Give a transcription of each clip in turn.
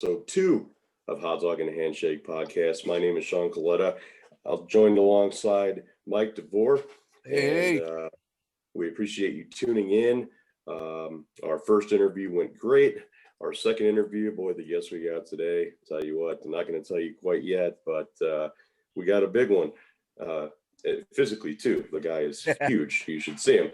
episode 2 of Hotdog and Handshake podcast. My name is Sean Coletta. I'll join alongside Mike DeVore. Hey. And we appreciate you tuning in. Our first interview went great. Our second interview, boy, the guest we got today, tell you what, I'm not going to tell you quite yet, but we got a big one. Physically, too. The guy is huge. You should see him.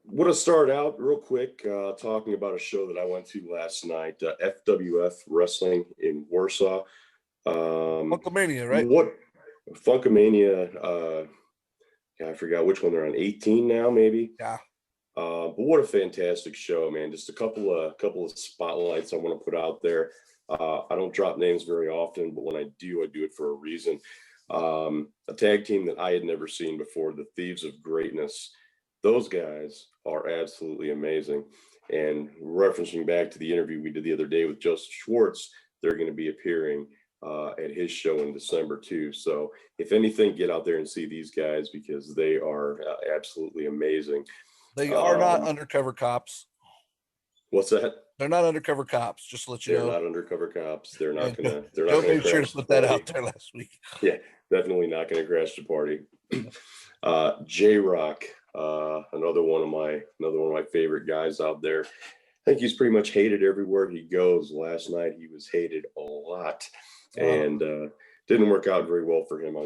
Want to start out real quick talking about a show that I went to last night, FWF Wrestling in Warsaw. Funkamania, right? What Funkamania? I forgot which one they're on. 18 now, maybe. Yeah. But what a fantastic show, man! Just a couple of spotlights I want to put out there. I don't drop names very often, but when I do it for a reason. A tag team that I had never seen before, the Thieves of Greatness. Those guys are absolutely amazing. And referencing back to the interview we did the other day with Joseph Schwartz, they're going to be appearing at his show in December too. So if anything, get out there and see these guys because they are absolutely amazing. They are not undercover cops. What's that? They're not undercover cops. Just to let you know. They're not undercover cops. They're not gonna. Joe made sure to put that out there last week. Yeah, definitely not gonna crash the party. J-Rock, another one of my favorite guys out there. I think he's pretty much hated everywhere he goes. Last night he was hated a lot, and didn't work out very well for him. I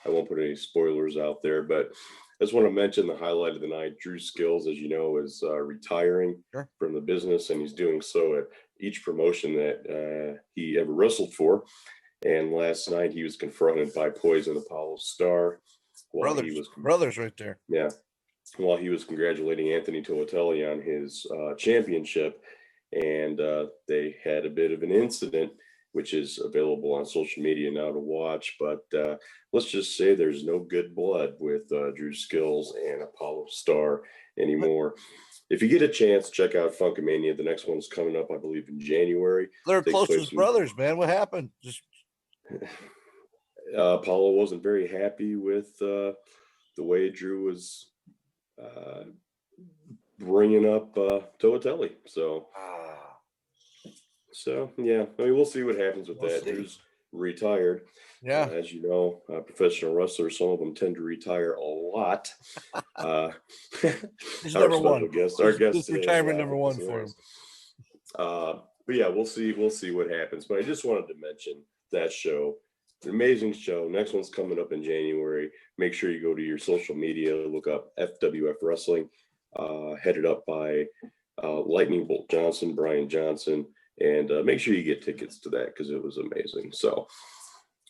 won't put any spoilers out there, but I just want to mention the highlight of the night. Drew Skills, as you know, is retiring from the business, and he's doing so at each promotion that he ever wrestled for. And last night he was confronted by Poison Apollo Star. Brothers right there. Yeah. While he was congratulating Anthony Toatelli on his championship, and they had a bit of an incident, which is available on social media now to watch. But let's just say there's no good blood with Drew Skills and Apollo Star anymore. If you get a chance, check out Funkamania. The next one's coming up, I believe, in January. They're closest brothers, man. What happened? Apollo wasn't very happy with the way Drew was bringing up Toatelli. So yeah, I mean, we'll see what happens with that. Drew's retired. Yeah. As you know, professional wrestlers, some of them tend to retire a lot. He's number one. Our guest this retirement number one for him. But yeah, we'll see what happens. But I just wanted to mention that show. An amazing show. Next one's coming up in January. Make sure you go to your social media, look up FWF Wrestling, headed up by Lightning Bolt Johnson, Brian Johnson, and make sure you get tickets to that because it was amazing. So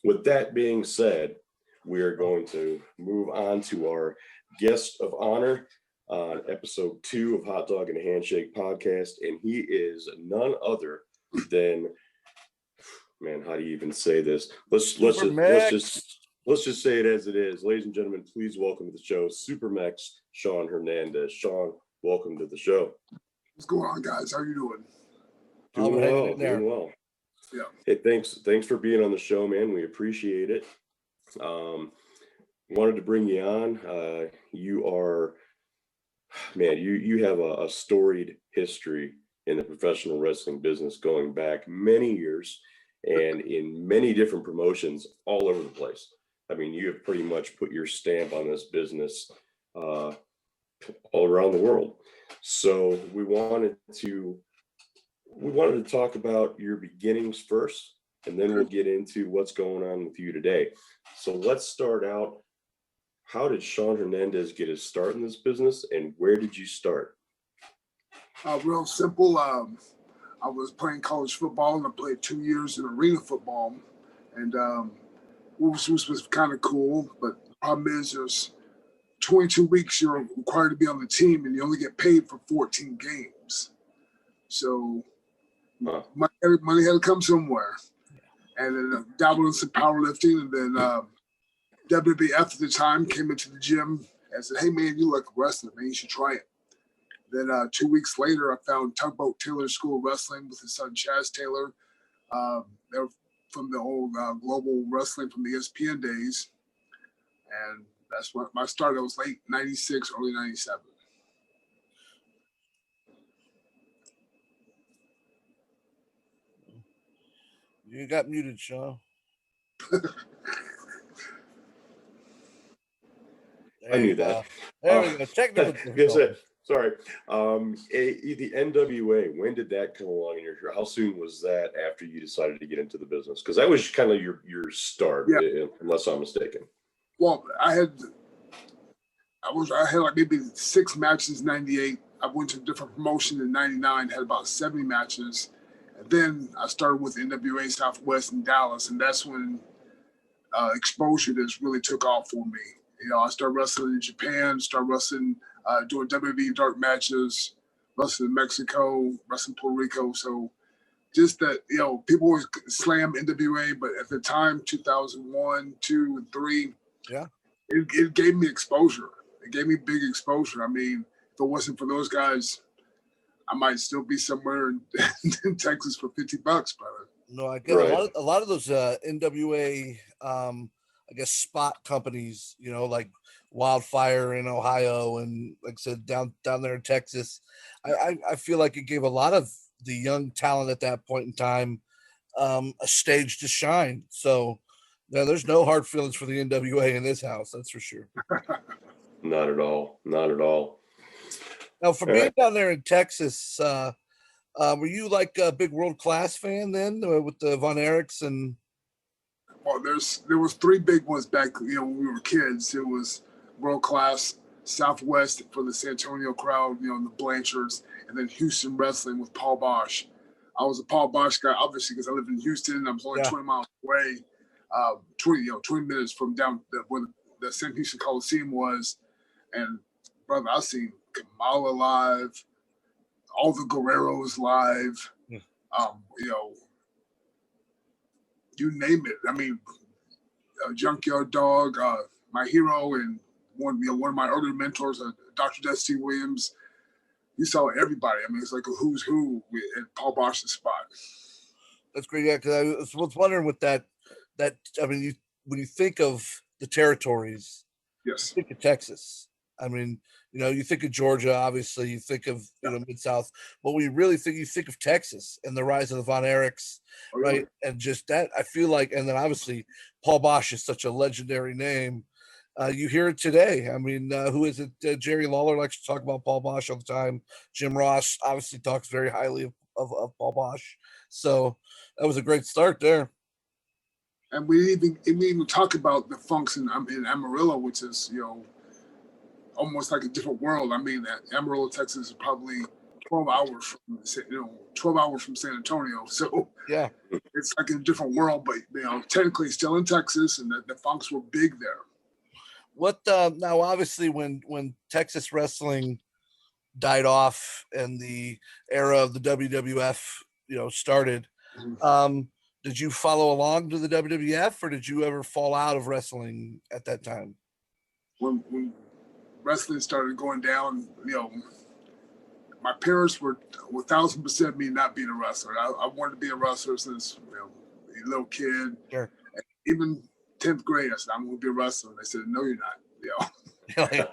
with that being said, we are going to move on to our guest of honor on episode 2 of Hotdog and Handshake podcast, and he is none other than, man, how do you even say this? Let's just say it as it is. Ladies and gentlemen, please welcome to the show, Supermex Sean Hernandez. Sean, welcome to the show. What's going on, guys? How are you doing? Doing well. Yeah. Hey, thanks for being on the show, man. We appreciate it. Wanted to bring you on. You are, man, you have a storied history in the professional wrestling business going back many years and in many different promotions all over the place. I mean, you have pretty much put your stamp on this business all around the world. So we wanted to talk about your beginnings first, and then we'll get into what's going on with you today. So let's start out. How did Sean Hernandez get his start in this business, and where did you start? Real simple. I was playing college football, and I played 2 years in arena football, and which was kind of cool. But the problem is there's 22 weeks you're required to be on the team, and you only get paid for 14 games. So money had to come somewhere. And then dabbled in some powerlifting, and then WWF at the time came into the gym and said, "Hey man, you like wrestling, man, you should try it." Then 2 weeks later, I found Tugboat Taylor School of Wrestling with his son Chaz Taylor. They're from the old Global Wrestling from the ESPN days, and that's when I started. It was late '96, early '97. You got muted, Sean. I knew that. There we go. Technical difficulty. Sorry. The NWA, when did that come along in your career? How soon was that after you decided to get into the business? Because that was kind of your start, unless I'm mistaken. Well, I had like maybe 6 matches in 98. I went to a different promotion in 99, had about 70 matches. And then I started with NWA Southwest in Dallas, and that's when exposure just really took off for me. You know, I started wrestling in Japan, started wrestling, doing WWE dark matches, wrestling in Mexico, wrestling Puerto Rico. So just that, you know, people always slam NWA, but at the time, 2001, 2, and 3, it gave me exposure. It gave me big exposure. I mean, if it wasn't for those guys, I might still be somewhere in Texas for $50, brother. No, I get a lot of those NWA, I guess, spot companies, you know, like Wildfire in Ohio and, like I said, down there in Texas. I feel like it gave a lot of the young talent at that point in time a stage to shine. So there's no hard feelings for the NWA in this house, that's for sure. Not at all. Not at all. Now, for being down there in Texas, were you like a big world class fan then with the Von Erichs and? Well, there was 3 big ones back, you know, when we were kids. It was World Class, Southwest for the San Antonio crowd, you know, the Blanchards, and then Houston Wrestling with Paul Bosh. I was a Paul Bosh guy, obviously, because I lived in Houston. I was only 20 miles away, 20 minutes from down where the St. Houston Coliseum was. And brother, I've seen Kamala live, all the Guerreros live, you know, you name it. I mean, Junkyard Dog, my hero, and one of my early mentors, Dr. Dusty Williams. You saw everybody. I mean, it's like a who's who at Paul Bosh's spot. That's great. Yeah, because I was wondering with that. I mean, when you think of the territories, yes, you think of Texas. I mean, you know, you think of Georgia, obviously, you think of, you know, Mid-South, but we really you think of Texas and the rise of the Von Erichs, right? And just that, I feel like, and then obviously Paul Bosh is such a legendary name. You hear it today. I mean, who is it? Jerry Lawler likes to talk about Paul Bosh all the time. Jim Ross obviously talks very highly of Paul Bosh. So that was a great start there. And we even talk about the funks in Amarillo, which is, you know, almost like a different world. I mean, Amarillo, Texas is probably 12 hours from, you know, 12 hours from San Antonio. So yeah, it's like a different world, but, you know, technically still in Texas, and the funks were big there. What now? Obviously, when Texas wrestling died off and the era of the WWF, you know, started, did you follow along to the WWF, or did you ever fall out of wrestling at that time? When wrestling started going down, you know, my parents were 1,000% me not being a wrestler. I wanted to be a wrestler since, you know, a little kid. Sure. And even 10th grade, I said, I'm going to be a wrestler. And they said, no, you're not. You know,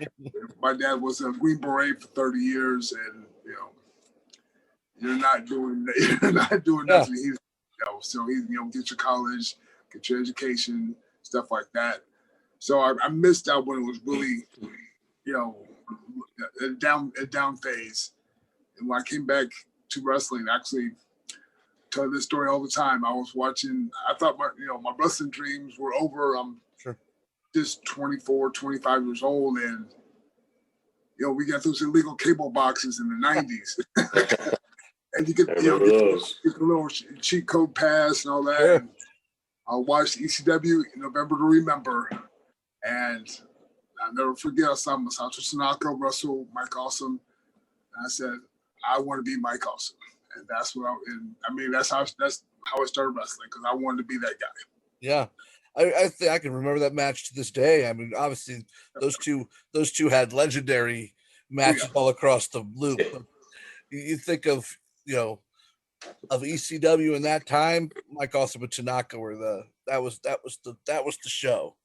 my dad was a Green Beret for 30 years, and, you know, you're not doing nothing. He's, you know, so he's, you know, get your college, get your education, stuff like that. So I missed out when it was really, you know, a down phase. And when I came back to wrestling, actually tell this story all the time. I was watching, I thought my wrestling dreams were over. I'm just 24, 25 years old, and, you know, we got those illegal cable boxes in the 90s. And you get, you know, get the little cheat code pass and all that. Sure. And I watched ECW in November to Remember, and I'll never forget, I saw Masato Tanaka wrestle Mike Awesome, and I said, I want to be Mike Awesome. And that's how I started wrestling, because I wanted to be that guy. Yeah. I think I can remember that match to this day. I mean, obviously those two had legendary matches all across the loop. But you think of, you know, of ECW in that time, Mike Awesome and Tanaka were that was the show.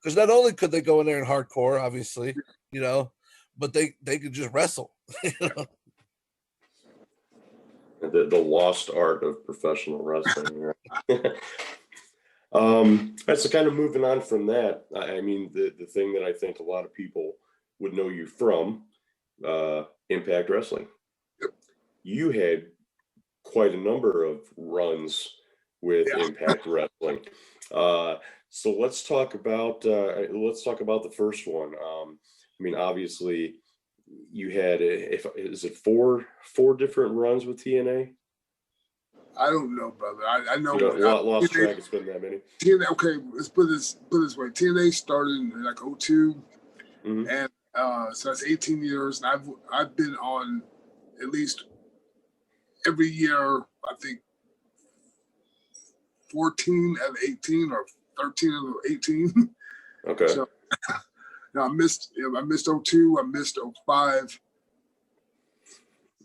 Because not only could they go in there in hardcore, obviously, you know, but they could just wrestle. You know? The lost art of professional wrestling. Right? That's kind of moving on from that. I mean, the thing that I think a lot of people would know you from, Impact Wrestling. Yep. You had quite a number of runs with Impact Wrestling. So let's talk about the first one. I mean, obviously, you had is it four different runs with TNA? I don't know, brother. I know. Lost track. It's been that many. TNA. Okay, let's put this way. TNA started in like 02, and so that's 18 years, and I've been on at least every year. I think 14 out of 18 or 13 out of 18. Okay. So I missed 02. I missed 05,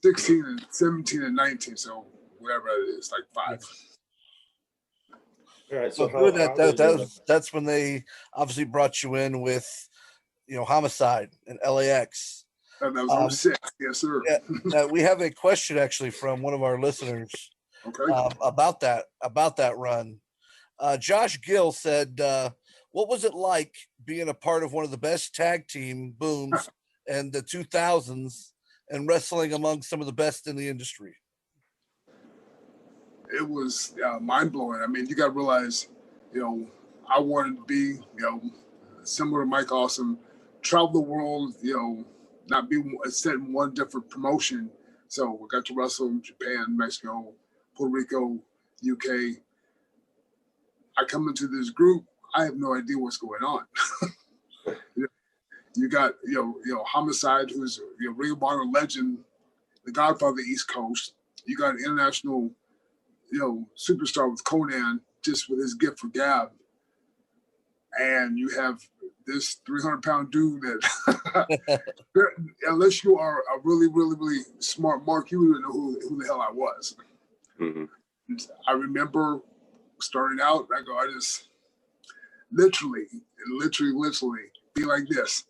16, and 17 and 19. So whatever it is, like 5. All right. So that's when they obviously brought you in with, Homicide and LAX. And that was 06. Yes, sir. Yeah, we have a question actually from one of our listeners. Okay. About that run. Josh Gill said, what was it like being a part of one of the best tag team booms in the 2000s and wrestling among some of the best in the industry? It was mind-blowing. I mean, you got to realize, I wanted to be, similar to Mike Awesome, travel the world, not be set in one different promotion. So we got to wrestle in Japan, Mexico, Puerto Rico, UK. I come into this group, I have no idea what's going on. You got, Homicide, who's Ring of Honor legend, the Godfather of the East Coast. You got an international, superstar with Conan, just with his gift for gab. And you have this 300-pound dude that, unless you are a really, really, really smart Mark, you wouldn't know who the hell I was. Mm-hmm. I remember starting out, I just literally be like this.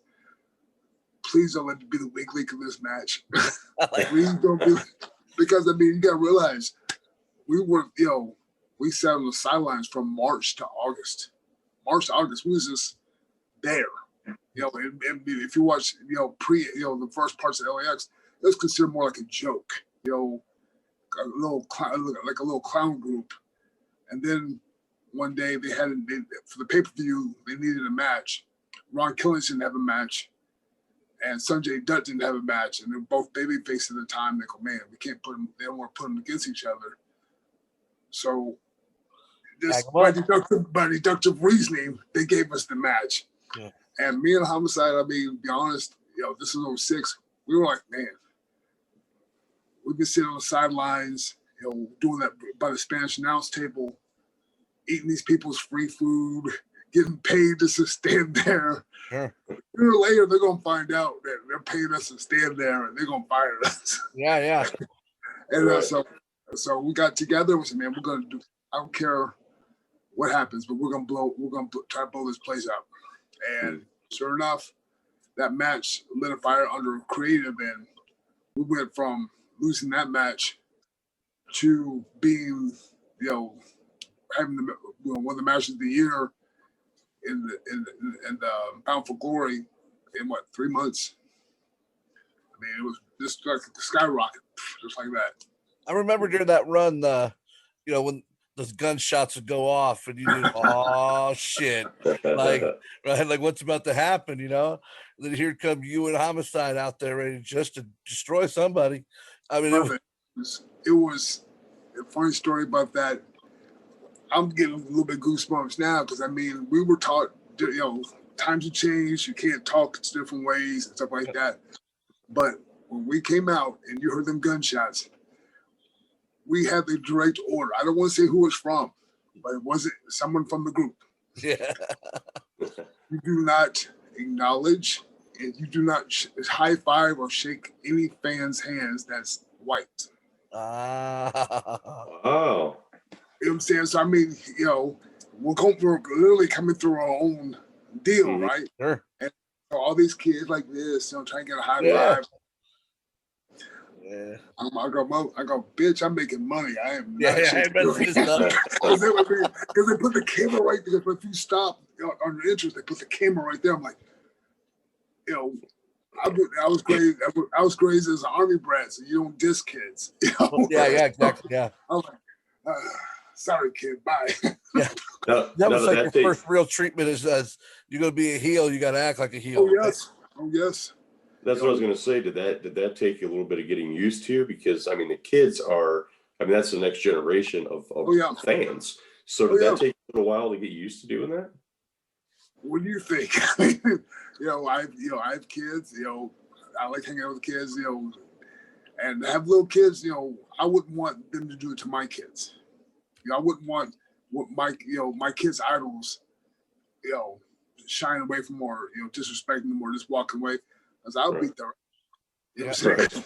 Please don't let me be the weak link in this match. Please don't be, because you gotta realize we were, we sat on the sidelines from March to August. We was just there. And if you watch, the first parts of LAX, it was considered more like a joke, a little clown group. And then one day for the pay-per-view, they needed a match. Ron Killings didn't have a match, and Sanjay Dutt didn't have a match, and they're both babyface at the time. They go, man, we can't put them. They don't want to put them against each other. So, this by deductive reasoning, they gave us the match. Yeah. And me and Homicide, to be honest, this is 06. We were like, man, we've been sitting on the sidelines, doing that by the Spanish announce table, eating these people's free food, getting paid to stand there. Sure. Sooner or later, they're going to find out that they're paying us to stand there, and they're going to fire us. Yeah. And right. So we got together. We said, man, we're going to do. I don't care what happens, but we're going to try to blow this place up. And sure enough, that match lit a fire under creative, and we went from losing that match to being, having one of the matches of the year in the Bound for Glory in 3 months. I mean, it was just like a skyrocket, just like that. I remember during that run, when those gunshots would go off and you do, oh shit, like what's about to happen, And then here come you and Homicide out there ready just to destroy somebody. I mean, it was a funny story about that. I'm getting a little bit goosebumps now because we were taught, times have changed. You can't talk different ways and stuff like that. But when we came out and you heard them gunshots, we had the direct order. I don't want to say who it's from, but it wasn't someone from the group. Yeah. You do not acknowledge and you do not high five or shake any fan's hands that's white. Oh. You know what I'm saying? So, we're literally coming through our own deal, right? Sure. And so all these kids like this, trying to get a high five. Yeah. I go, bitch, I'm making money. I am Yeah, not I chasing remember you." this stuff. Because they put the camera right there. But if you stop on your interest, they put the camera right there. I'm like, I was raised. I was raised as an army brat, so you don't diss kids. Yeah, exactly. Yeah. I'm like, sorry, kid. Bye. Yeah. That was like your first real treatment is as you're gonna be a heel, you gotta act like a heel. Oh yes. Oh yes. That's what I was going to say. Did that take you a little bit of getting used to? Because I mean, the kids are. I mean, that's the next generation of fans. So did that take you a while to get used to doing that? What do you think? I have kids. I like hanging out with kids. And have little kids. I wouldn't want them to do it to my kids. I wouldn't want what my kids' idols, shying away from or disrespecting them or just walking away. Because I'll beat their. You know what I'm saying?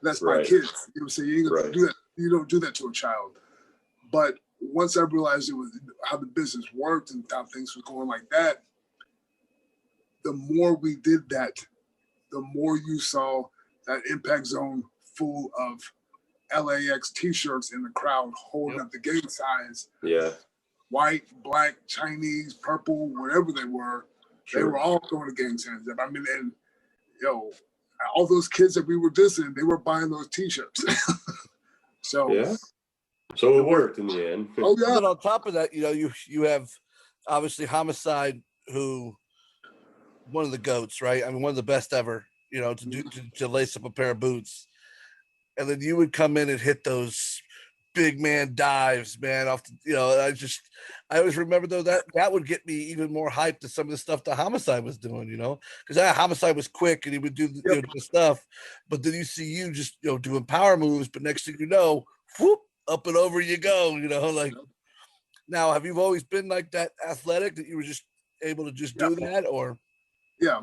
That's my kids. You know what I'm saying? You ain't gonna do that. You don't do that to a child. But once I realized it was how the business worked and how things were going like that, the more we did that, the more you saw that Impact Zone full of LAX t-shirts in the crowd holding up the gang signs. Yeah. White, black, Chinese, purple, whatever they were. Sure. They were all throwing the gang signs up. I mean, and all those kids that we were dissing, they were buying those t-shirts. So it worked in the end. Oh yeah. But on top of that, you have obviously Homicide, who one of the GOATs, right? I mean, one of the best ever, to lace up a pair of boots. And then you would come in and hit those big man dives, man, off I always remember though that would get me even more hyped to some of the stuff that Homicide was doing, because Homicide was quick and he would do the stuff, but then you see you just doing power moves, but next thing you know, whoop, up and over you go, like. Now, have you always been like that athletic that you were just able to just do that, or? Yeah,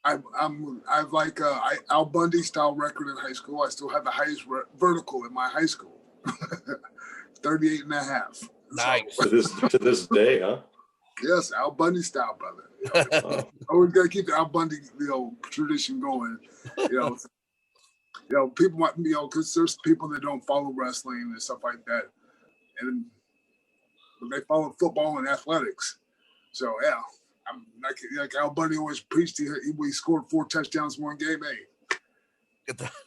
I've like Al Bundy style record in high school. I still have the highest vertical in my high school, 38 and a half. Nice. So, to this day, huh? Yes, Al Bundy style, brother. Always got to keep the Al Bundy, tradition going. People want, because there's people that don't follow wrestling and stuff like that, and they follow football and athletics. So yeah. I'm like Al Bundy always preached. He scored 4 touchdowns in one game. Hey,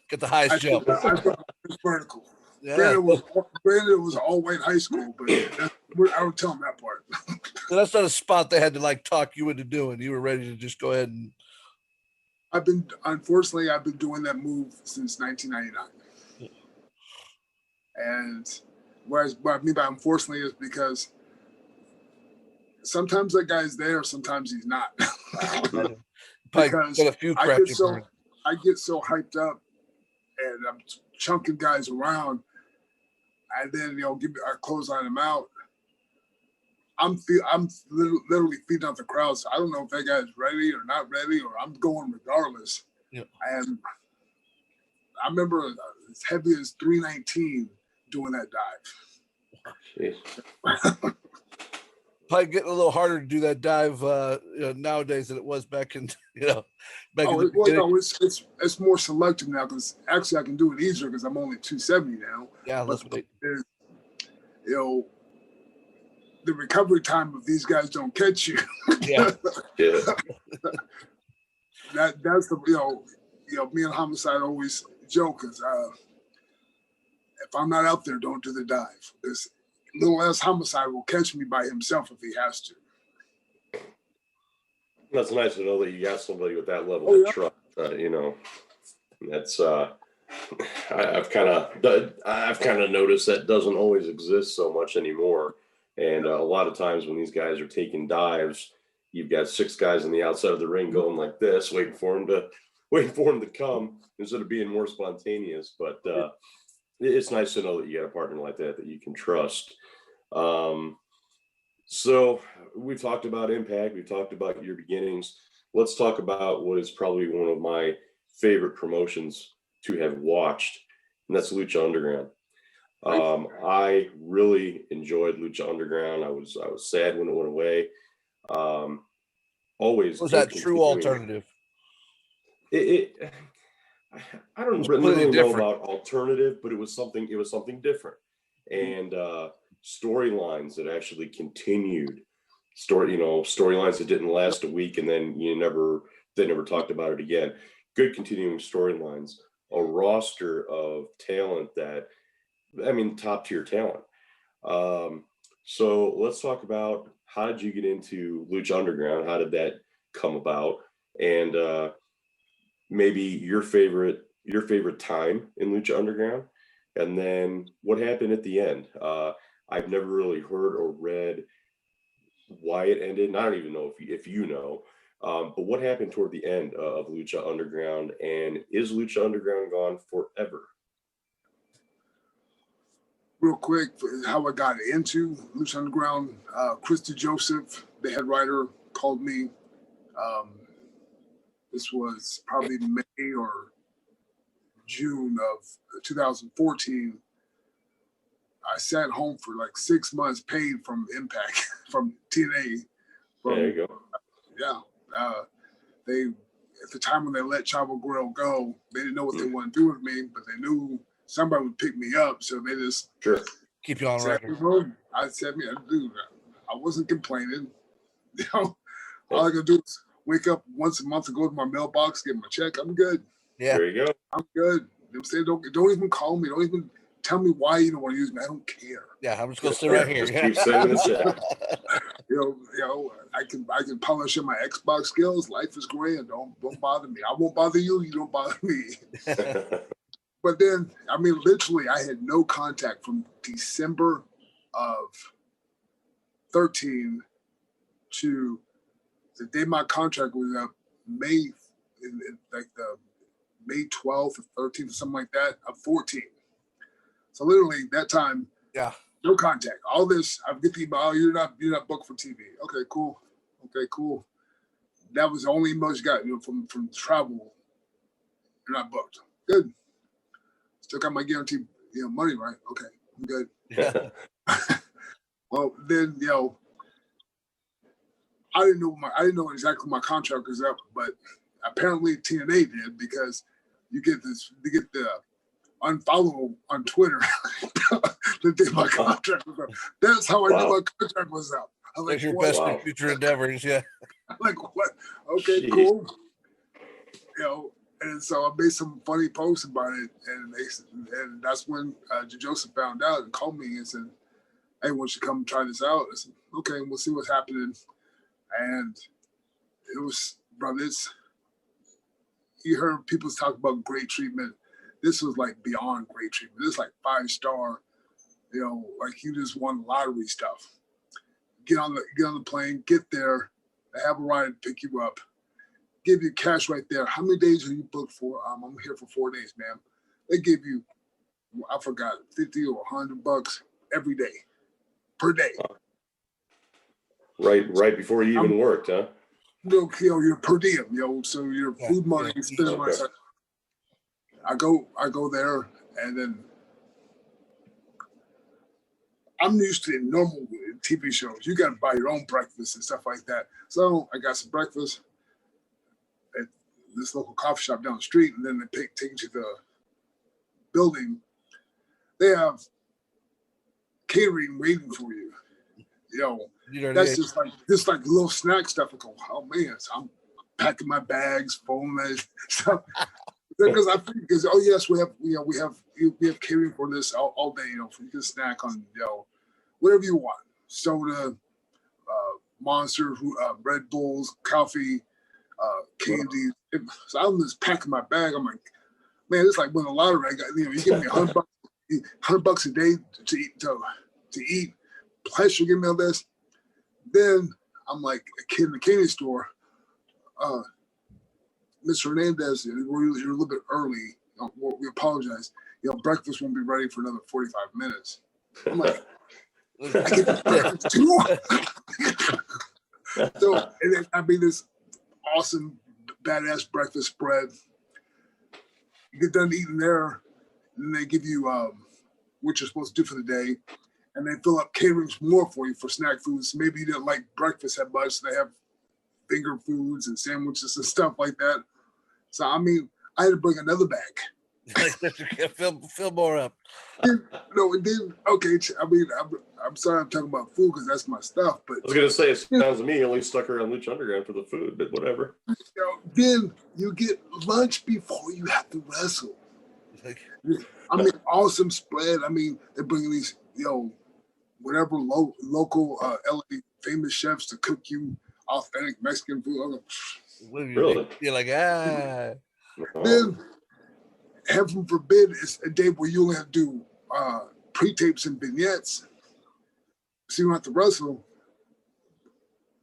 get the highest jump. It's vertical. Yeah. Granted, it was all white high school, but I don't tell him that part. So that's not a spot they had to talk you into doing. You were ready to just go ahead and. Unfortunately, I've been doing that move since 1999. And what I mean by unfortunately is because sometimes that guy's there, sometimes he's not. Because I get so hyped up and I'm chunking guys around, and then I clothesline them out. I'm literally feeding out the crowd, so I don't know if that guy's ready or not ready, or I'm going regardless. Yeah. And I remember as heavy as 319 doing that dive. Probably getting a little harder to do that dive nowadays than it was back in it's more selective now, because actually I can do it easier because I'm only 270 now. Yeah, let's wait. The recovery time of these guys don't catch you. Yeah. That's the me and Homicide always joke is if I'm not out there, don't do the dive. This little ass Homicide will catch me by himself if he has to. That's nice to know that you got somebody with that level of trust. That's I've kind of noticed that doesn't always exist so much anymore. And a lot of times when these guys are taking dives, you've got 6 guys on the outside of the ring going like this, waiting for him to come instead of being more spontaneous. But it's nice to know that you got a partner like that you can trust. So we've talked about Impact. We've talked about your beginnings. Let's talk about what is probably one of my favorite promotions to have watched, and that's Lucha Underground. I really enjoyed Lucha Underground. I was sad when it went away. Always was that true alternative? I don't completely really know different. about alternative, but it was something different. And storylines that actually continued, storylines that didn't last a week and then they never talked about it again. Good continuing storylines, a roster of talent top tier talent. So let's talk about, how did you get into Lucha Underground? How did that come about? And maybe your favorite time in Lucha Underground, and then what happened at the end. I've never really heard or read why it ended, and I don't even know if you know, but what happened toward the end of Lucha Underground, and is Lucha Underground gone forever? Real quick, how I got into Lucha Underground, Christy Joseph, the head writer, called me. This was probably May or June of 2014. I sat home for like 6 months paid from Impact, from TNA. There you go. Yeah. They, at the time when they let Chavo Guerrero go, they didn't know what they wanted to do with me, but they knew somebody would pick me up. So they just keep you on sat record. home. I said, dude, I wasn't complaining. All I could do is wake up once a month and go to my mailbox, get my check. I'm good. Yeah. There you go. I'm good. They say, don't even call me. Don't even tell me why you don't want to use me. I don't care. Yeah, I'm just gonna sit right here. Just keep sending the check. I can polish in my Xbox skills. Life is grand. Don't bother me. I won't bother you. You don't bother me. But then, literally, I had no contact from December of 13 to the day my contract was up, May 12th or 13th or something like that of 14. So literally that time, no contact. All this, I get the email, oh, you're not booked for TV. Okay, cool. That was the only email you got, from travel. You're not booked. Good. Still got my guaranteed, money, right? Okay, I'm good. Yeah. Well, then, I didn't know exactly my contract was up, but apparently TNA did, because you get the unfollow on Twitter the day my contract was up. That's how I knew my contract was up. I'm like, That's your what? best future endeavors, yeah. I'm like, what? Okay, Jeez. Cool. And so I made some funny posts about it, and that's when Joseph found out and called me and said, hey, why don't you come try this out? I said, okay, we'll see what's happening. And it was, you heard people talk about great treatment. This was like beyond great treatment. This is like 5-star, like you just won lottery stuff. Get on the plane, get there, they have a ride to pick you up, give you cash right there. How many days are you booked for? I'm here for 4 days, ma'am. They give you, I forgot, $50 or $100 every day, per day. Right before you even worked, huh? You're per diem, so your food money, you spend money. Okay. I go there, and then I'm used to normal TV shows. You got to buy your own breakfast and stuff like that. So I got some breakfast at this local coffee shop down the street, and then they take you to the building. They have catering waiting for you. That's just like little snack stuff. I go, oh man, so I'm packing my bags, phone and stuff. Because oh yes, we have catering for this all day. You can snack on whatever you want, soda, Monster, Red Bulls, coffee, candy. So I'm just packing my bag. I'm like, man, it's like winning the lottery. I got, you give me $100, $100 a day to eat. Plus you give me all this. Then I'm like a kid in the candy store. Mr. Hernandez, you're a little bit early. We apologize. Breakfast won't be ready for another 45 minutes. I'm like, I get breakfast too. So, and then, this awesome, badass breakfast spread. You get done eating there, and they give you what you're supposed to do for the day, and they fill up caterings more for you for snack foods. Maybe you didn't like breakfast that much. So they have finger foods and sandwiches and stuff like that. So I I had to bring another bag. Fill more up. No, and then okay. I mean, I'm sorry, I'm talking about food because that's my stuff. But I was gonna say, it sounds to me you only stuck around Lucha Underground for the food, but whatever. Then you get lunch before you have to wrestle. I mean, awesome spread. I mean, they're bringing these, whatever local LA famous chefs to cook you authentic Mexican food. Really? You're like, Then, heaven forbid, it's a day where you only have to do pre-tapes and vignettes, so you don't have to wrestle.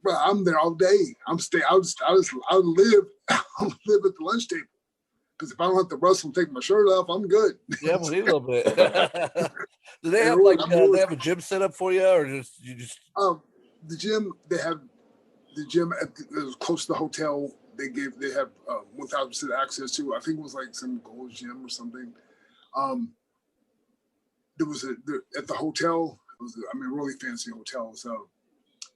Bro, I'm there all day. I live at the lunch table. Because if I don't have to wrestle and take my shirt off, I'm good. Yeah, we'll need a little bit. Do they have they have a gym set up for you, or you just? The gym it was close to the hotel. They have 1,000% access to. I think it was like some Gold Gym or something. There was at the hotel. It was a really fancy hotel. So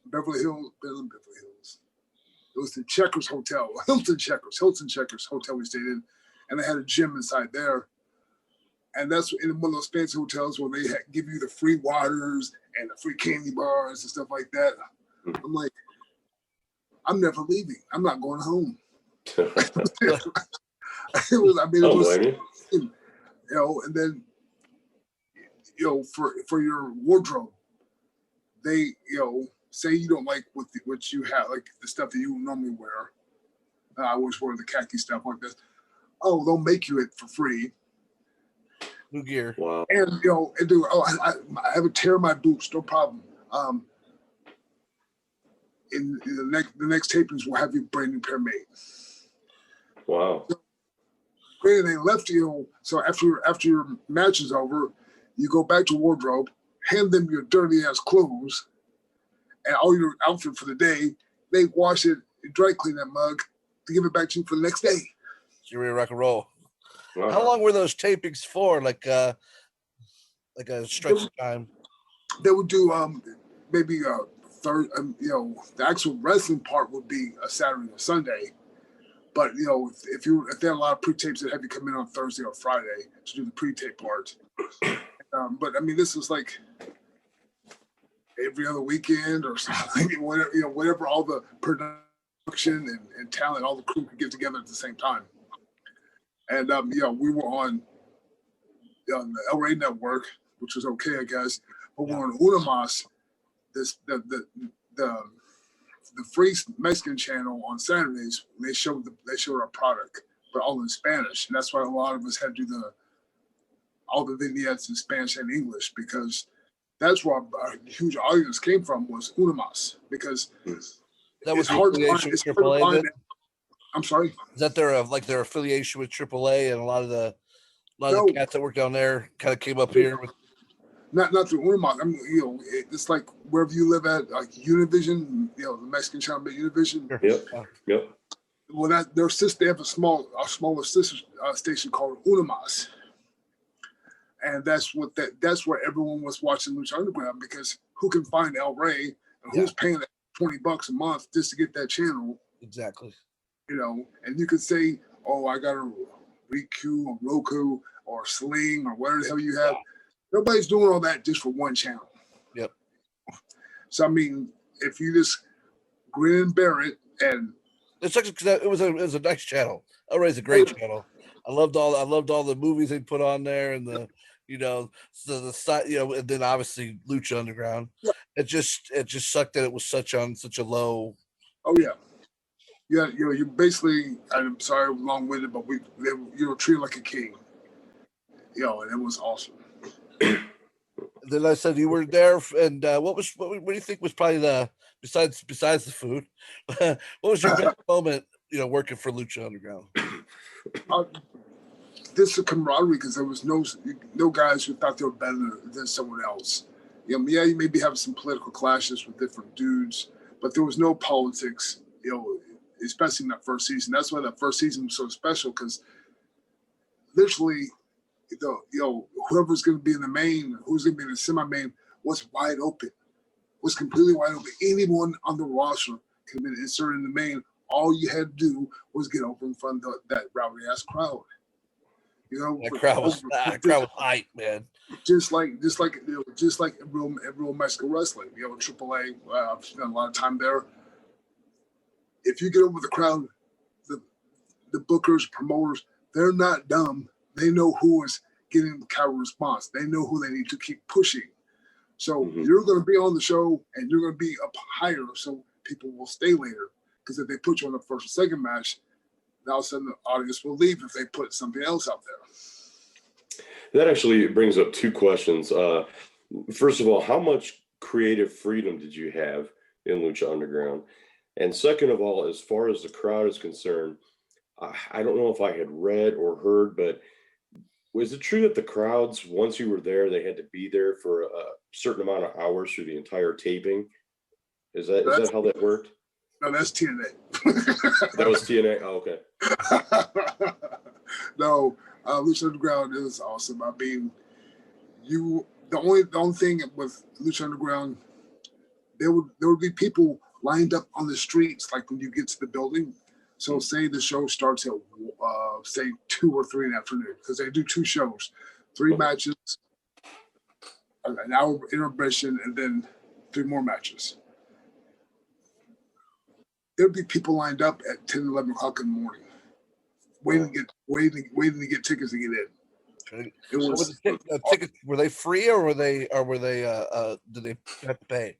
Beverly Hills. It was the Checkers Hotel, Hilton Checkers Hotel we stayed in. And they had a gym inside there. And that's in one of those fancy hotels where they give you the free waters and the free candy bars and stuff like that. I'm like, I'm never leaving. I'm not going home. It was, and then, for your wardrobe, they, say you don't like what you have, like the stuff that you normally wear. I always wear the khaki stuff like this. Oh, they'll make you it for free. New gear. Wow. And I have a tear in my boots, no problem. In the next tapings, we'll have you a brand new pair made. Wow. So, granted, they left you. So after your match is over, you go back to wardrobe, hand them your dirty ass clothes, and all your outfit for the day. They wash it, dry clean that mug to give it back to you for the next day. You're ready to rock and roll. Wow. How long were those tapings for? Like a stretch of time? They would do maybe a third. The actual wrestling part would be a Saturday or Sunday. But if they had a lot of pre-tapes that have you come in on Thursday or Friday to do the pre-tape part. But I mean, this was like every other weekend or something. Whatever all the production and talent, all the crew could get together at the same time. And we were on the El Rey network, which was okay, I guess. But we're on Unimas, the free Mexican channel on Saturdays. They showed our product, but all in Spanish, and that's why a lot of us had to do all the vignettes in Spanish and English, because that's where our huge audience came from, was Unimas, because that was it's hard to find. I'm sorry. Is that their affiliation with AAA, and a lot of the cats that work down there kind of came up here with? Not through Unimas. I mean, it's like wherever you live at, like Univision, the Mexican channel, Univision. Sure. Yep. Well, they have a smaller sister station called Unimas, and that's where everyone was watching Lucha Underground, because who can find El Rey and who's paying that $20 a month just to get that channel? Exactly. And you could say, oh, I got a Riku or Roku or Sling or whatever the hell you have. Nobody's doing all that just for one channel. Yep. So I mean, if you just grin and bear it, and it's actually, it was a nice channel. El Rey's a great channel. I loved all the movies they put on there, and the the side, and then obviously Lucha Underground. Yeah. It just sucked that it was such a low. Oh yeah. Yeah, you basically, I'm sorry, I'm long-winded, but you were treated like a king. And it was awesome. Then I said you were there, and what do you think was probably besides the food, what was your best moment, working for Lucha Underground? This is camaraderie, because there was no guys who thought they were better than someone else. You maybe have some political clashes with different dudes, but there was no politics, especially in that first season. That's why that first season was so special, because literally, whoever's going to be in the main, who's going to be in the semi-main, was wide open, was completely wide open. Anyone on the roster could have been inserted in the main All you had to do was get over in front of that rowdy ass crowd. You know, That crowd was hype, man. Just like in real Mexican wrestling. You know, AAA. I've spent a lot of time there. If you get over the crowd, the bookers, promoters, they're not dumb. They know who is getting the counter response. They know who they need to keep pushing. So you're going to be on the show and you're going to be up higher so people will stay later. Because if they put you on the first or second match, all of a sudden the audience will leave if they put something else out there. That actually brings up two questions. First of all, how much creative freedom did you have in Lucha Underground? And second of all, as far as the crowd is concerned, I don't know if I had read or heard, but was it true that the crowds, once you were there, they had to be there for a certain amount of hours through the entire taping? Is that how that worked? No, that's TNA. That was TNA? Oh, okay. No, Lucha Underground is awesome. I mean, the only thing with Lucha Underground, there would be people lined up on the streets, like when you get to the building. So say the show starts at say 2 or 3 in the afternoon, because they do 2 shows, 3 matches, an hour intermission, and then 3 more matches. There'd be people lined up at 10, 11 o'clock in the morning, waiting to get tickets to get in. It was tickets. Were they free or were they did they have to pay?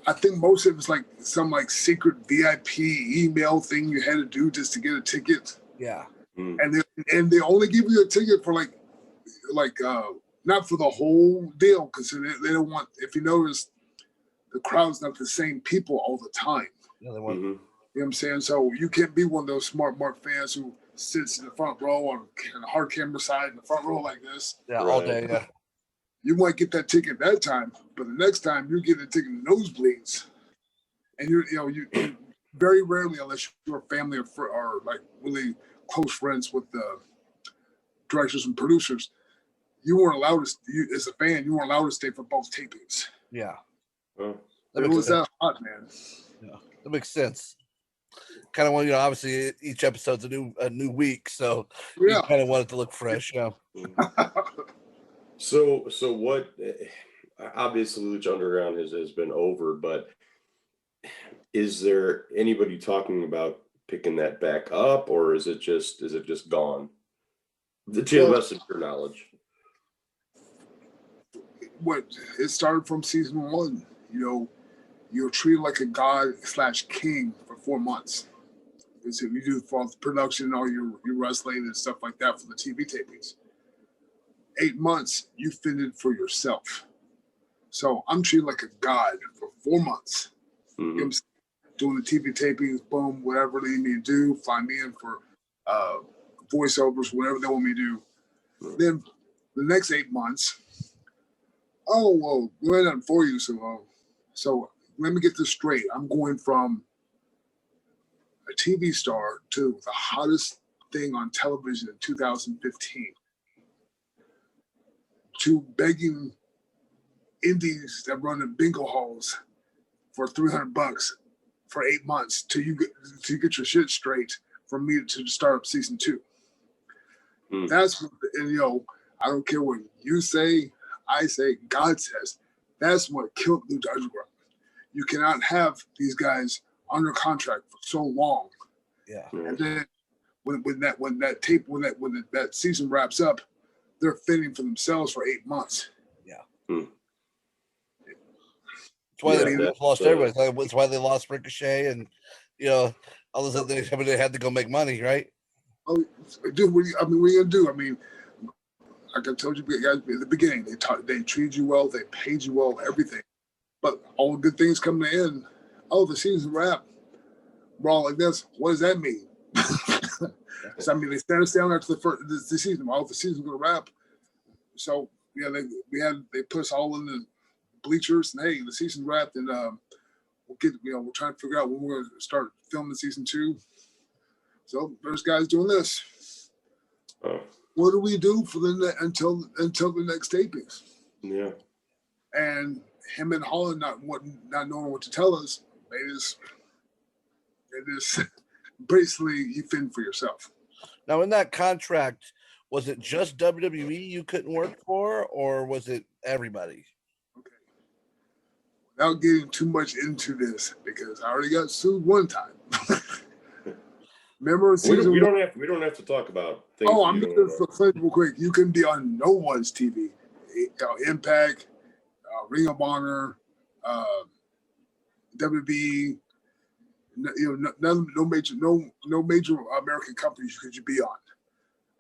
I think most of it was like some secret VIP email thing you had to do just to get a ticket. Yeah. And they only give you a ticket for not for the whole deal, because they don't want, if you notice, the crowd's not the same people all the time. Yeah, they want. You know what I'm saying? So you can't be one of those smart Mark fans who sits in the front row on the hard camera side in the front row like this. Yeah, all day. Yeah. You might get that ticket that time, but the next time you're getting a ticket in nosebleeds, and you very rarely, unless you're a family or like really close friends with the directors and producers, you weren't allowed to. As a fan, you weren't allowed to stay for both tapings. Yeah. It was that hot, man. Yeah, that makes sense. Kind of want, obviously each episode's a new week, so you kind of want it to look fresh. Yeah. So what? Obviously, Lucha Underground has been over, but is there anybody talking about picking that back up, or is it just gone? To the best of your knowledge. It started from season 1. You're treated like a god/king for 4 months. Because if you do for the production, all your wrestling and stuff like that for the TV tapings. 8 months, you fended for yourself. So I'm treated like a god for 4 months. Doing the TV tapings, boom, whatever they need me to do, fly me in for voiceovers, whatever they want me to do. Then the next 8 months, we had nothing for you, so let me get this straight. I'm going from a TV star to the hottest thing on television in 2015 to begging indies that run in bingo halls for $300 for 8 months till you get your shit straight for me to start up season 2. That's what, I don't care what you say, I say, God says. That's what killed Lucha Underground. You cannot have these guys under contract for so long. Yeah. And then when that season wraps up, they're fitting for themselves for 8 months. Yeah. That's why they lost everybody. That's why they lost Ricochet and all those other things. They had to go make money, right? Oh, dude, what are you gonna do? I mean, like I told you guys at the beginning, they treated you well, they paid you well, everything. But all the good things come to an end. Oh, the season wrap. We're all like this. What does that mean? So, I mean, they stand us down after the season. Well, the season's gonna wrap. So they put us all in the bleachers, and hey, the season wrapped, and we're trying to figure out when we're gonna start filming season 2. So there's guys doing this. What do we do for until the next tapings? Yeah. And him and Holland not knowing what to tell us made us it is basically you fend for yourself. Now, in that contract, was it just WWE you couldn't work for, or was it everybody? Okay. Without getting too much into this, because I already got sued one time. Remember season we don't have to talk about things. Oh, I'm just real quick. You can be on no one's TV. Impact, Ring of Honor, WB. No major American companies could you be on,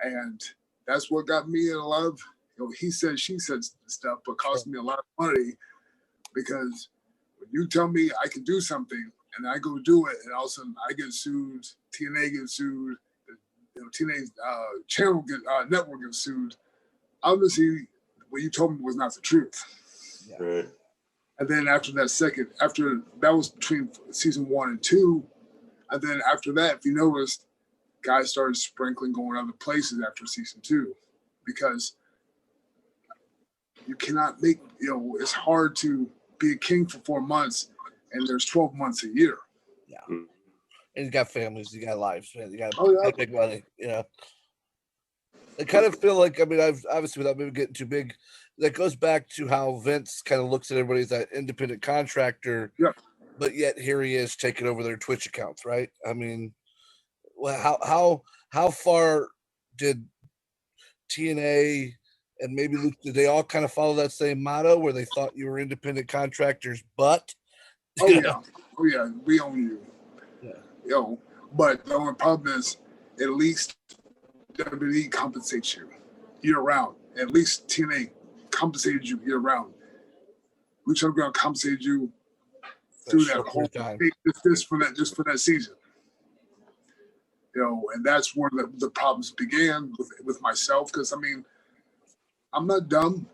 and that's what got me in a lot of he said she said stuff, but cost me a lot of money because when you tell me I can do something and I go do it, and all of a sudden I get sued, TNA gets sued, TNA's channel network gets sued. Obviously, what you told me was not the truth. Yeah. Right. And then after that was between season 1 and 2. And then after that, if you noticed, guys started sprinkling going other places after season 2 because you cannot make, it's hard to be a king for 4 months and there's 12 months a year. Yeah. And you got families, you got lives, man. You got big money, I kind of feel like, I've obviously without maybe getting too big, that goes back to how Vince kind of looks at everybody as that independent contractor, but yet here he is taking over their Twitch accounts, right? Well, how far did TNA and maybe Luke, did they all kind of follow that same motto where they thought you were independent contractors, but we own you. But the only problem is at least WWE compensates you year round. At least TNA compensated you year round. Lucha Underground compensated you through that whole time, just for that season. And that's where the problems began with myself. Because I'm not dumb.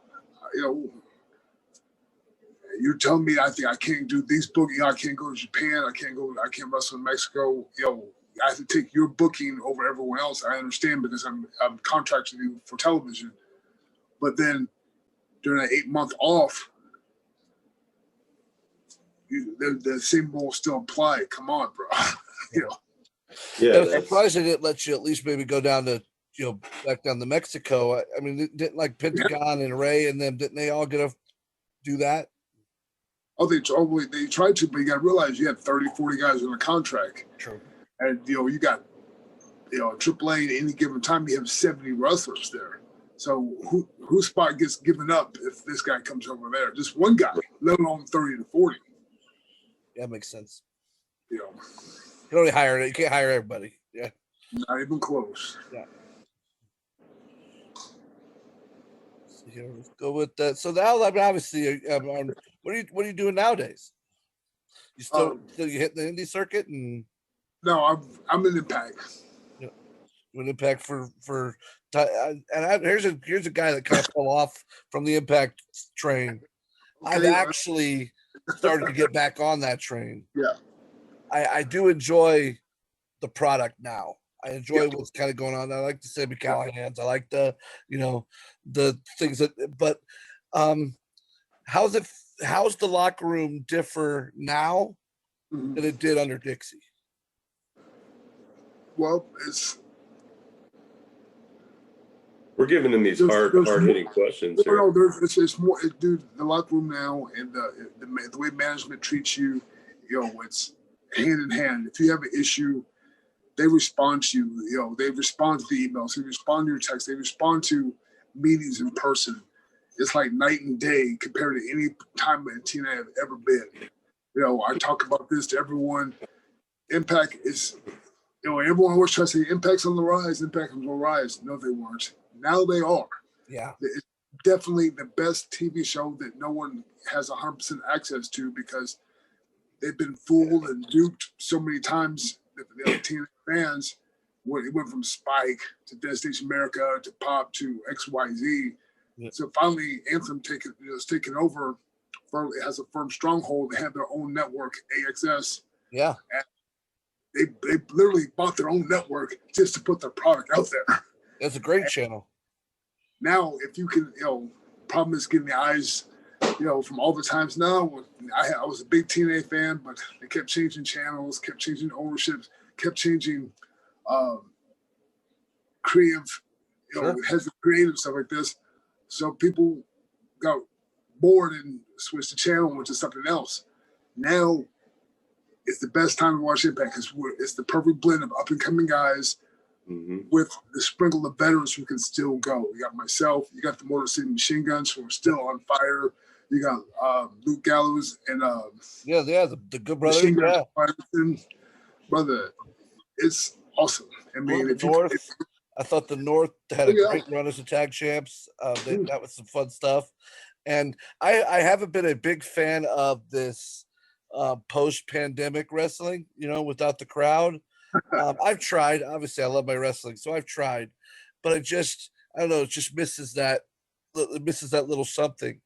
You're telling me I think I can't do these bookings. I can't go to Japan. I can't wrestle in Mexico. I have to take your booking over everyone else. I understand because I'm contracted you for television. But then during that 8-month off, the same rules still apply. Come on, bro. Yeah. I'm surprised they didn't let you at least maybe go down to back down to Mexico. Didn't like Pentagon and Ray and them, didn't they all get to do that? Oh, they tried to, but you got to realize you had 30, 40 guys on a contract. True. And, you got, AAA at any given time, you have 70 wrestlers there. So whose spot gets given up if this guy comes over there? Just one guy, let alone 30 to 40. Yeah, that makes sense. You can only you can't hire everybody. Yeah. Not even close. Yeah. So here, let's go with that. So now, obviously, what are you doing nowadays? You still you hit the indie circuit and? No, I'm in Impact. Yeah, an Impact for here's a guy that kind of fell off from the Impact train. Okay. I've actually started to get back on that train. Yeah, I do enjoy the product now. I enjoy what's kind of going on. I like the Sammy Callahan's. I like the things that. But how's the locker room differ now than it did under Dixie? Well, we're giving them these hard-hitting questions. No, it's more, dude. The locker room now and the way management treats you, it's hand in hand. If you have an issue, they respond to you. They respond to the emails. They respond to your text. They respond to meetings in person. It's like night and day compared to any time in TNA I've ever been. I talk about this to everyone. Impact is. Everyone always tries to say Impact's on the rise. Impact on the rise. No, they weren't. Now they are. Yeah. It's definitely the best TV show that no one has 100% access to because they've been fooled and duped so many times that the TNA fans, it went from Spike to Destination America to Pop to XYZ. Yeah. So finally, Anthem is taking over. It has a firm stronghold. They have their own network, AXS. Yeah. And they literally bought their own network just to put their product out there. It's a great channel. Now, if you can, problem is getting the eyes from all the times now, I was a big TNA fan, but they kept changing channels, kept changing ownerships, kept changing creative, heads of creative stuff like this. So people got bored and switched the channel and went to something else. Now it's the best time to watch Impact because it's the perfect blend of up and coming guys with the sprinkle of veterans who can still go. You got myself, you got the Motor City Machine Guns who are still on fire. You got Luke Gallows and the Good Brothers. Machine Guns, brother, it's awesome. I mean, I thought the North had a great run as the tag champs. That was some fun stuff. And I haven't been a big fan of this post-pandemic wrestling, without the crowd. I've tried. Obviously, I love my wrestling, so I've tried. But I don't know, it just misses that little something.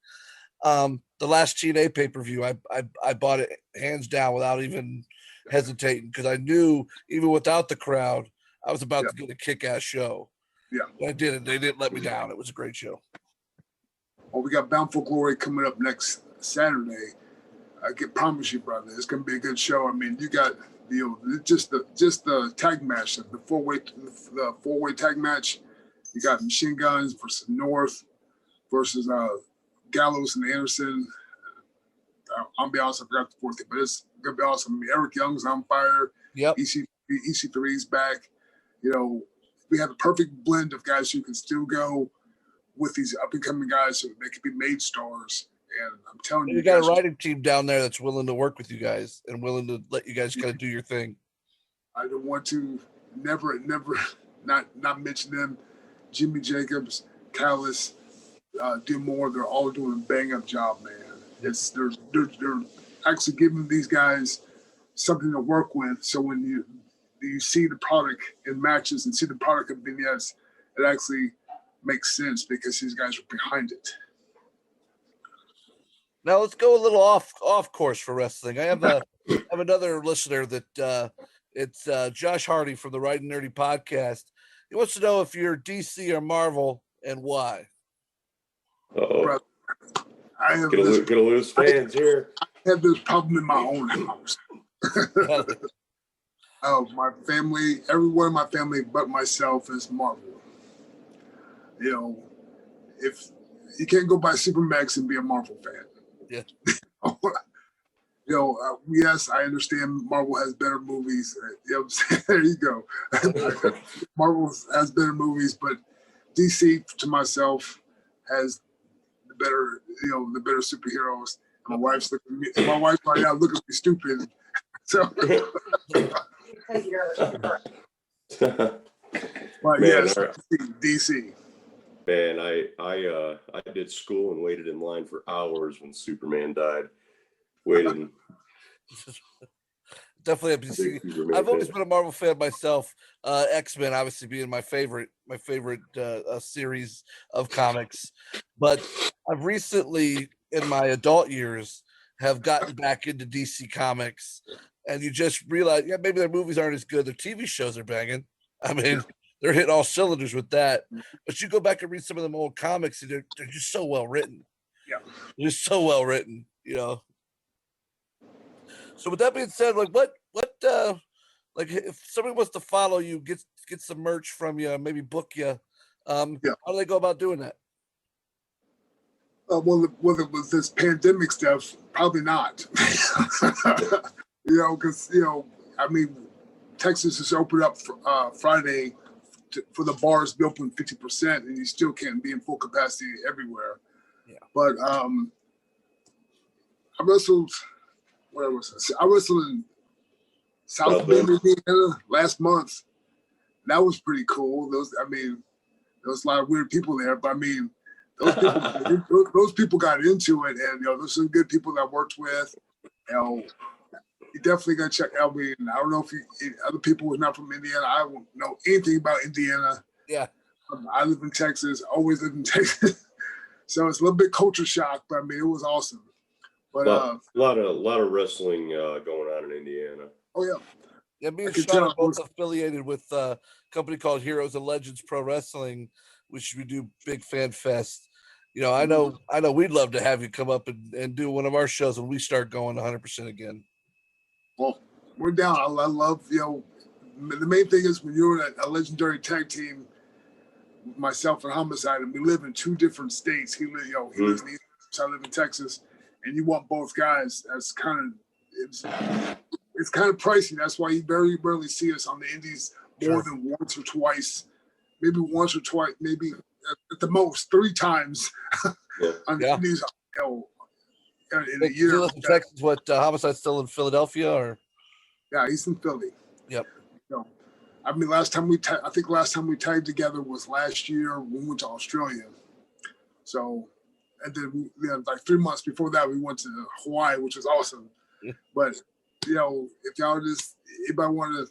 The last TNA pay-per-view, I bought it hands down without even hesitating because I knew even without the crowd, I was about to get a kick-ass show. Yeah. I did it. They didn't let me down. It was a great show. Well, we got Bound for Glory coming up next Saturday. I can promise you, brother, it's going to be a good show. I mean, you got just the tag match, the four-way tag match. You got Machine Guns versus North versus Gallows and Anderson. I'll be honest, I forgot the fourth thing, but it's going to be awesome. I mean, Eric Young's on fire. Yep. EC3's back. We have a perfect blend of guys who can still go with these up-and-coming guys so they can be made stars. And I'm telling you, you got a writing team down there that's willing to work with you guys and willing to let you guys kind of do your thing. I don't want to never not mention them. Jimmy Jacobs, Callis, Dimore, they're all doing a bang-up job, man. They're actually giving these guys something to work with. So when you see the product in matches and see the product in vignettes, it actually makes sense because these guys are behind it. Now let's go a little off course for wrestling. I have another listener that it's Josh Hardy from the Right and Nerdy podcast. He wants to know if you're DC or Marvel and why. Uh-oh. Gonna lose fans here. I have this problem in my own house. My family, everyone in my family but myself is Marvel. If you can't go by Supermax and be a Marvel fan. Yeah. Yes, I understand Marvel has better movies. There you go. Marvel has better movies, but DC, to myself, has the better superheroes. My wife's looking at me. My wife's right now looking at me stupid. So, because you're but yes, DC. Man, I did school and waited in line for hours when Superman died. Waited. Definitely. I've always been a Marvel fan myself. X-Men, obviously, being my favorite series of comics. But I've recently, in my adult years, have gotten back into DC Comics, and you just realize, maybe their movies aren't as good. Their TV shows are banging. I mean, they're hitting all cylinders with that. But you go back and read some of them old comics, and they're just so well written. Yeah, they're just so well written. So with that being said, what if somebody wants to follow you, get some merch from you, maybe book you, how do they go about doing that? Well, with this pandemic stuff, probably not. Because I mean, Texas is opened up for, Friday for the bars to be open 50%, and you still can't be in full capacity everywhere. Yeah. But I wrestled. Where was it? I wrestled in South Bend, Indiana last month. That was pretty cool. There was a lot of weird people there, but I mean, those people got into it, and there's some good people that I worked with. You definitely got to check out. I mean, I don't know if other people who are not from Indiana. I don't know anything about Indiana. Yeah, I live in Texas. Always lived in Texas, so it's a little bit culture shock. But I mean, it was awesome. But a lot of wrestling going on in Indiana. Oh yeah. Yeah, me and Sean are both affiliated with a company called Heroes and Legends Pro Wrestling, which we do big fan fest. You know, I know we'd love to have you come up and do one of our shows when we start going 100% again. Well, we're down. I love, the main thing is when you're a legendary tag team, myself and Homicide, and we live in two different states. He lives in East Texas, I live in Texas, and you want both guys. That's it's kind of pricey. That's why you very rarely see us on the indies more than once or twice, maybe once or twice, maybe at the most 3 times on the indies. In a year. Texas, what Homicide's still in Philadelphia, or? Yeah, he's in Philly. Yep. I mean, last time we tagged together was last year when we went to Australia. So, and then like 3 months before that, we went to Hawaii, which was awesome. Yeah. But if y'all anybody want to,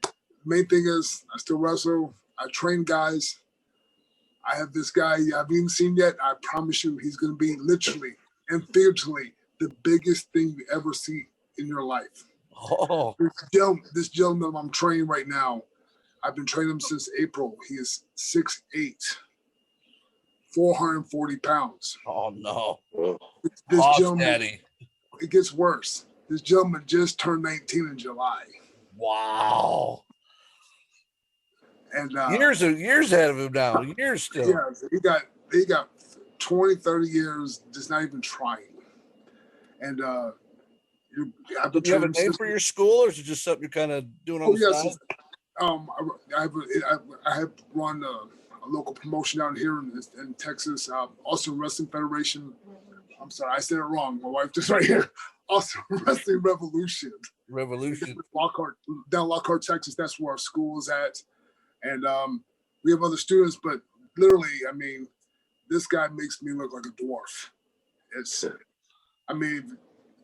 the main thing is I still wrestle. I train guys. I have this guy you haven't even seen yet. I promise you, he's going to be literally and figuratively the biggest thing you ever see in your life. Oh, this gentleman I'm training right now, I've been training him since April. He is 6'8", 440 pounds. Oh no. This gentleman, Daddy. It gets worse. This gentleman just turned 19 in July. Wow. And years ahead of him now. Years still. Yeah, he got 20, 30 years just not even trying. And do you have a name for your school, or is it just something you're kind of doing on the side? I have run a local promotion down here in Texas, Austin Wrestling Federation. I'm sorry, I said it wrong. My wife just right here. Austin Wrestling Revolution. Down Lockhart, Texas. That's where our school is at. And we have other students, but literally, I mean, this guy makes me look like a dwarf.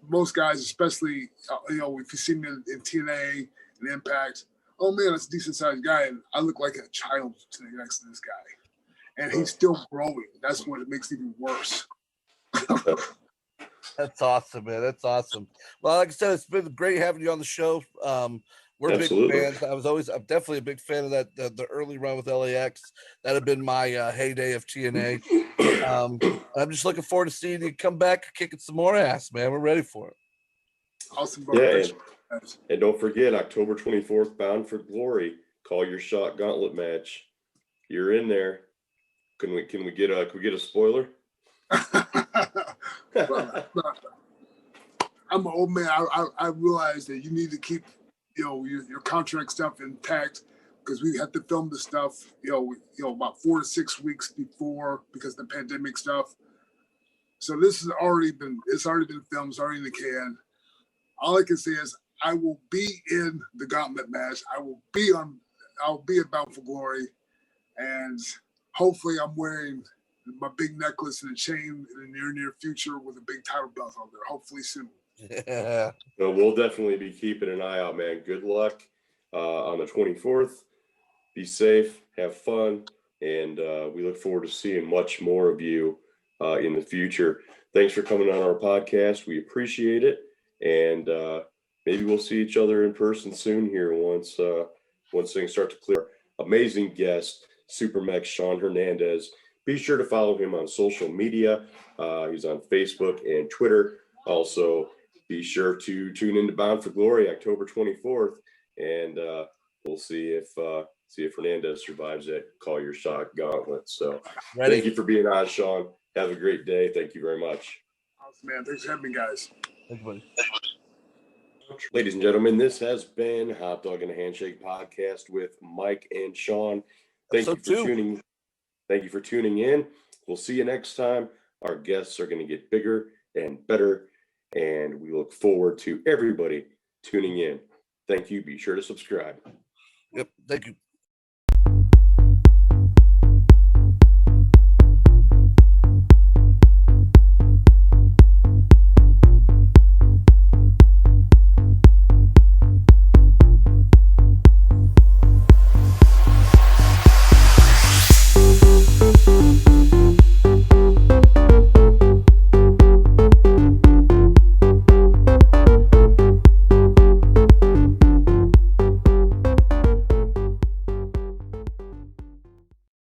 Most guys, especially, if you see me in TNA and Impact, oh man, that's a decent sized guy. And I look like a child next to this guy. And he's still growing. That's what it makes it even worse. That's awesome, man. That's awesome. Well, like I said, it's been great having you on the show. We're Absolutely. big fans. I'm definitely a big fan of that, the early run with LAX. That had been my heyday of TNA. I'm just looking forward to seeing you come back kicking some more ass, man. We're ready for it. Awesome, bro. Yeah, and don't forget, October 24th, Bound for Glory. Call your shot gauntlet match. You're in there. Can we get a spoiler? I'm an old man. I realize that you need to keep your contract stuff intact, because we had to film the stuff about 4 to 6 weeks before, because of the pandemic stuff. So this has already been filmed, it's already in the can. All I can say is I will be in the gauntlet match. I'll be at Bound for Glory, and hopefully I'm wearing my big necklace and a chain in the near future with a big title belt on there. Hopefully soon. Yeah. So we'll definitely be keeping an eye out, man. Good luck on the 24th. Be safe, have fun, and we look forward to seeing much more of you in the future. Thanks for coming on our podcast. We appreciate it, and maybe we'll see each other in person soon here once things start to clear. Amazing guest, Super Mex Sean Hernandez. Be sure to follow him on social media. He's on Facebook and Twitter. Also, be sure to tune in to Bound for Glory October 24th, and we'll see if Hernandez survives that Call Your Shot gauntlet. So Thank you for being on, Sean. Have a great day. Thank you very much. Awesome, man. Thanks for having me, guys. Thanks, buddy. Ladies and gentlemen, this has been Hotdog and a Handshake podcast with Mike and Sean. Thank you for tuning in. We'll see you next time. Our guests are going to get bigger and better, and we look forward to everybody tuning in. Thank you. Be sure to subscribe. Yep. Thank you.